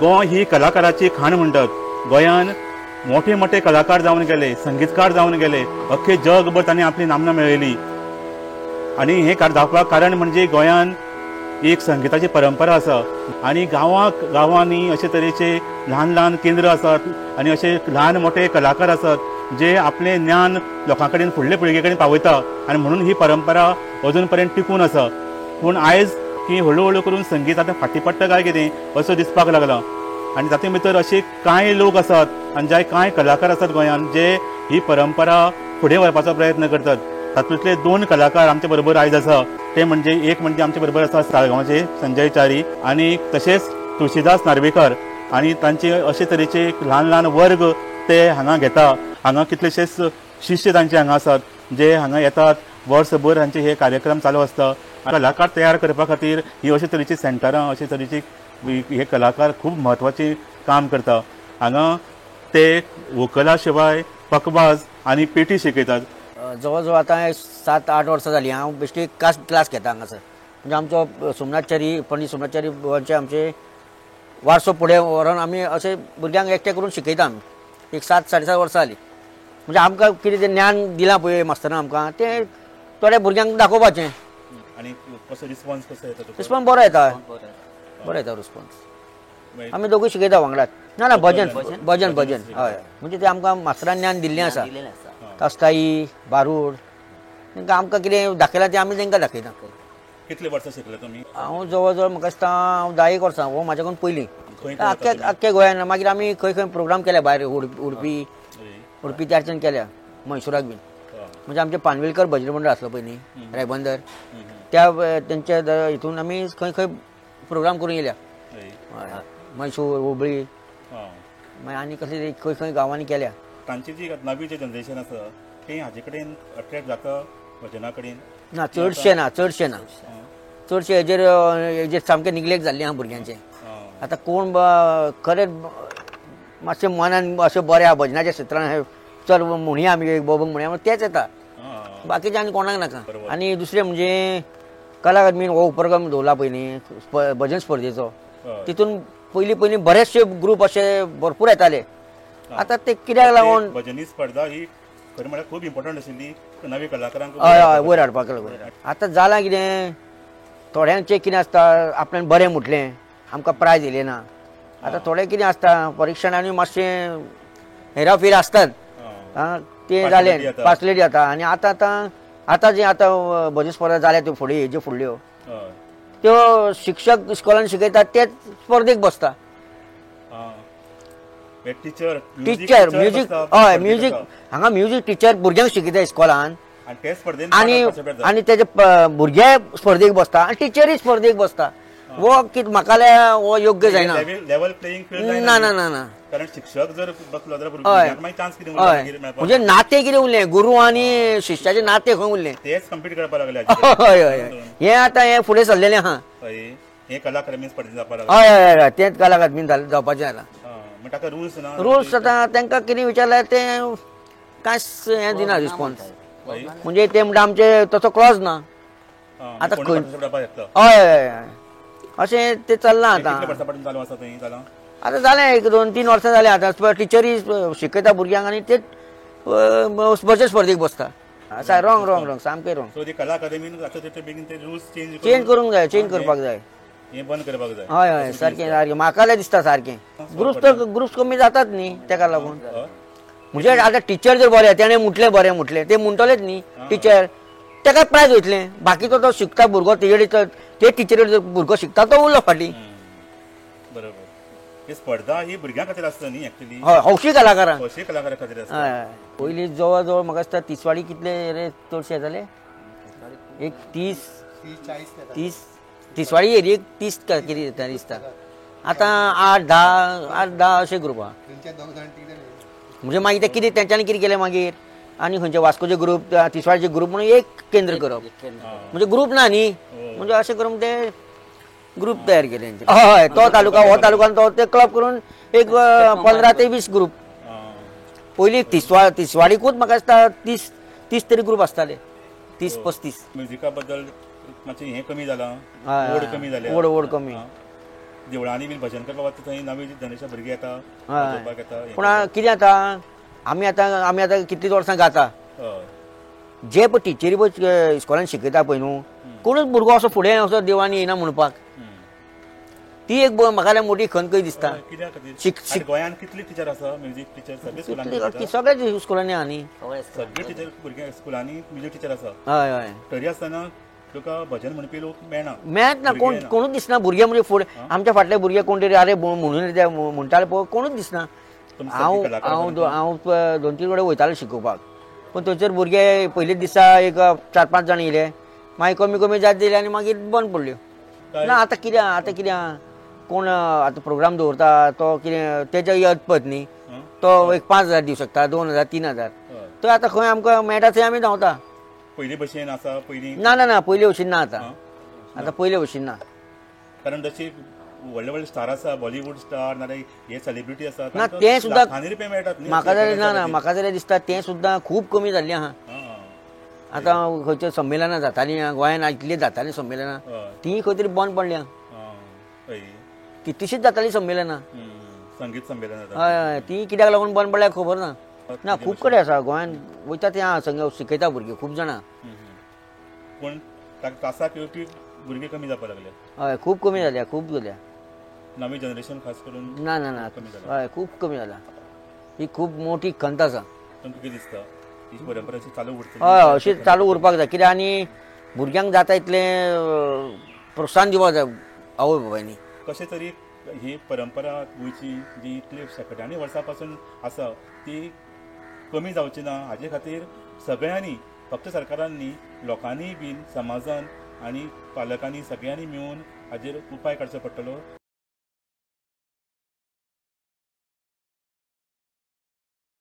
गोंय ही कलाकाराची खाण म्हणटात. गोंयान मोठे मोठे कलाकार जावन गेले, संगीतकार जावन गेले, अख्खे जगभर तांणी आपली नामना मेळयली. आनी हे जावपाक कारण म्हणजे गोंयान एक संगीताची परंपरा आसा आनी गांवांनी अशे तरेचे ल्हान ल्हान केंद्र आसात आनी अशे ल्हान मोठे कलाकार आसात जे आपले ज्ञान लोकां कडेन फुडले पिळगे कडेन पावयता आनी म्हणून ही परंपरा अजून पर्यंत टिकून आसा. पूण आयज की हळू हळू करून संगीत आतां फाटी पडटा काय कितें असो दिसपाक लागला. आनी तातूंत भितर अशे कांय लोक आसात आनी जे कांय कलाकार आसात गोंयांत जे ही परंपरा फुडें व्हरपाचो प्रयत्न करतात. तातूंतले 2 कलाकार आमचे बरोबर आयज आसा. ते म्हणजे एक म्हणजे आमचे बरोबर आसा साळगांवचे संजय च्यारी आनी तशेंच तुळशीदास नार्वेकर. आनी तांचे अशे तरेचे ल्हान ल्हान वर्ग ते हांगा घेता. हांगा कितलेशेच शिश्य तांचे हांगा आसात जे हांगा येतात. वर्सभर हांचे हे कार्यक्रम चालू आसता. कलाकार तयार करपा खातीर ही अशे तरेची सेंटरां अशे तरेची हे कलाकार खूब म्हत्वाचें काम करता. हांगा ते व्होकला शिवाय पखवाज आनी पेटी शिकयतात. जवळ जवळ आता 7-8 वर्सां जालीं हांव बेश्टी क्लास घेता हांगासर. म्हणजे आमचो सोमनाथ च्यारी पंडीत सोमनाथ च्यारी गोंयचे आमचे वारसो फुडें व्हरोन आमी अशे भुरग्यांक एकठांय करून शिकयता आमी. एक 7-7.5 वर्सां जालीं. म्हणजे आमकां कितें तें ज्ञान दिलां पळय मास्तरान आमकां तें थोड्या भुरग्यांक दाखोवपाचें. आनी कसो रिस्पॉन्स कसो येता? रिस्पॉन्स बरो येता रिस्पॉन्स. आमी दोगूय शिकयता वांगडाच. ना भजन हय. म्हणजे ते आमकां मास्तरान ज्ञान दिल्लें आसा. कास्ताई बारूड तांकां आमकां कितें दाखयलां तें आमी तांकां दाखयता. कितले वर्सां शिकले तुमी? हांव जवळ जवळ म्हाका दिसता हांव 10 एक वर्सां. हो म्हाज्याकून पयलीं आख्ख्या गोंयान. मागीर आमी खंय खंय प्रोग्राम केल्या भायर उडपी त्यारच्यान केल्या मैसुराक बीन. म्हणजे आमचे पानवेलकर भजन मंडळ आसलो पयलीं रायबंदर तेंच्या हितून आमी खंय खंय प्रोग्राम करून येयल्या. मैसूर हुबळी मागीर आनी कसले खंय खंय गांवांनी केल्या. तांची जी नवी जे जनरेशन आसा ते हाजे कडेन अट्रॅक्ट जाता भजना कडेन? ना चडशे हेजेर सामकें निग्लेक्ट जाल्लें आहा भुरग्यांचें. आतां कोण खरेंच मातशें मनान अशें बरें आहा भजनाच्या क्षेत्रान चल म्हणया आमी बोबंग म्हणया तेच येता. बाकीचे आनी कोणाक नाका. आनी दुसरें म्हणजे कला अकादमीन हो उपक्रम दवरला पळय न्ही भजन स्पर्धेचो. तितून पयलीं बरेचशे ग्रूप अशे भरपूर येताले. आतां ते कित्याक लागून भजनी स्पर्धा ही खरें म्हळ्यार खूब इम्पॉर्टंट आशिल्ली नवी कलाकारांक हय वयर हाडपाक लागून. आतां जालां कितें थोड्यांचें कितें आसता आपल्यान बरें म्हटलें आमकां प्रायज येयलें ना. आतां थोडें कितें आसता परीक्षणांनी मातशें हेराफेरी आसतात ते जालें पासलेट जाता. आनी आतां जे भजन स्पर्धा जाल्या त्यो फुडल्यो त्यो शिक्षक इस्कॉलान शिकयतात तेच स्पर्धेक बसता. टिचर म्युजीक हय म्युजीक हांगा म्युजीक टिचर भुरग्यांक शिकयता इस्कॉलान आनी तेजे भुरगे स्पर्धेक बसता आनी टिचरी स्पर्धेक बसता. वो म्हाका हो योग्य जायना. लेवल प्लेइंग फील्ड ना ना ना ना कारण शिक्षक जर बसलो जाल्यार भुरग्यांक मागीर चान्स कितें उरता? म्हणजे नाते कितें उरलें गुरू आनी शिश्याचे नाते खंय उरलें तेच कम्पीट करपाक लागले. हय हय हें आतां हें फुडें सरलेलें आहा. हें कला अकादमी स्पर्धेंत जावपाक हय हय हय तेंच कला अकादमीन जावपाचें जालां. म्हणजे ताका रूल्स ना. रूल्स आतां तांकां कितें विचारल्यार ते कांयच हें दिना रिस्पॉन्स. म्हणजे ते म्हणटा आमचे तसो क्लॉज ना. आतां हय हय हय अशें ते चल्लां आतां. आतां जालें 1-2-3 वर्सां जालें. आतां टिचरी शिकयता भुरग्यांक आनी तेच भजन स्पर्धेक बसता. रॉंग सामकें रॉंग. कला अकादमीन बेगीन ते रूल्स चेंज करूंक जाय चेंज करपाक जाय. हें बंद करपाक जाय. हय हय सारकें म्हाका दिसता सारकें. ग्रुप्स कमी जातात न्ही तेका लागून. म्हणजे आतां टिचर जर बरें तेणें बरें म्हटलें ते म्हणटलेच न्ही टिचर तेका प्रायज वयतलें. बाकीचो तो शिकता भुरगो ते टिचरीर जर भुरगो शिकता तो उरलो फाटीं. बरोबर. ही स्पर्धा ही भुरग्यां खातीर आसता न्ही एक्चुअली. हय हौशी कलाकारां खातीर आसता. हय पयलीं जवळ जवळ म्हाका दिसता तिसवाडी कितले रे चडशे जाले एक 30 तिसवाडी एरियेक 30 कितें दिसता. आतां 8-10 अशे ग्रूप आहा. म्हणजे मागीर ते कितें तेंच्यांनी कितें केलें मागीर आनी खंयचे वास्कोचे ग्रूप तिसवाडीचे ग्रूप म्हणून एक केंद्र करप. म्हणजे ग्रूप ना न्ही म्हणजे अशें करून ते ग्रूप तयार केले. हय तो तालुका हो तालुक्यान तो ते क्लब करून एक 15 ते 20 ग्रूप. पयलीं तिसवाडीकूच म्हाका दिसता 30 तरी ग्रूप आसताले. 30-35. म्युजिका बद्दल मातशें हें कमी जालां. ओड कमी जाल्या. ओड कमी. देवळांनी बी भजन करपाक वता थंय नवी जनरेशन भुरगीं येता हय. वाजोवपाक येता हें पूण कितें जाता आमी आतां कितलींच वर्सां गाता करता. हय. जे पळय टिचरी पळय इस्कॉलान शिकयता पळय न्हू कोणूच भुरगो असो फुडें असो देवळांनी येयना म्हणपाक ती एक म्हाका जाल्यार मोठी खंत कशी दिसता हय, कित्या खातीर शिक- आनी गोंयांत कितली टिचर आसा म्युझीक टिचर सगळे स्कुलांनी शिकयता. सगळ्याच इस्कॉलांनी आहा न्ही सगळे टिचर भुरग्यांक स्कुलांनी म्युझीक टिचर आसा हय हय तरी आसतना तुका भजन म्हणपी लोक मेळना. मेळत ना कोण भुरगे कोणूच दिसना भुरगे म्हणजे फुडें आमच्या फाटले भुरगे कोण तरी अरे म्हणून ते म्हणटाले पळय कोणूच दिसना तुमचे हांव सगळे कलाकार हांव म्हणून हांव 2-3 कडेन वयतालो शिकोवपाक पूण थंयसर भुरगे पयलीच दिसा एक 4-5 जाण येयले मागीर कमी कमी जात दिले आनी मागीर बंद पडल्यो काय? ना आतां कितें कोण आतां प्रोग्राम दवरता तो कितें तेच्या यजपत न्ही हं? तो एक 5,000 दिवं शकता 2,000 3,000 हय. तो आतां खंय आमकां मेळटा थंय आमी धांवता पयलीं भशेन आसा पयलीं ना पयले भशेन ना आतां हं? आतां पयले भशेन ना कारण जशी व्हडले व्हडले स्टार आसा बॉलिवूड स्टार नाजाल्यार हे सेलिब्रिटी आसा ना ते सुद्दां लाखांनी रुपया मेळटात न्ही म्हाका जाल्यार अशे ना म्हाका जाल्यार दिसता तें सुद्दां खूब कमी जाल्लें आहा हं. आतां खंयच्या संमेलनां जातालीं गोंयांत इतलीं जातालीं संमेलनां हय. तीं खंय तरी बंद पडल्यां हं. हय. कितलीशींच जातालीं संमेलनां संगीत संमेलन जाता. हय हय तीं कित्याक लागून बंद पडल्यार खबर ना ना खूब कडेन आसा गोंयांत वयता तें आहा शिकयता भुरगे खूब जाणां पूण ताका तासाक येवपी भुरगे कमी जावपाक लागले हय खूब कमी जाल्या खूब जाल्या नवी जनरेशन खास करून ना कमी जालां. हय खूब कमी जाला ही खूब मोठी खंत आसा तुमकां कितें दिसता ही परंपरा अशी चालू उरतली हय अशी चालू उरपाक जाय कित्याक आनी भुरग्यांक जाता इतलें प्रोत्साहन दिवपाक जाय आवय बाबायनी कशें तरी ही परंपरा गोंयची जी इतली शेकड्यांनी वर्सां पासून आसा ती कमी जावची ना हाजे खातीर सगळ्यांनी फक्त सरकारान न्ही लोकांनी बीन समाजान आनी पालकांनी सगळ्यांनी मेळून हाजेर उपाय काडचो पडटलो.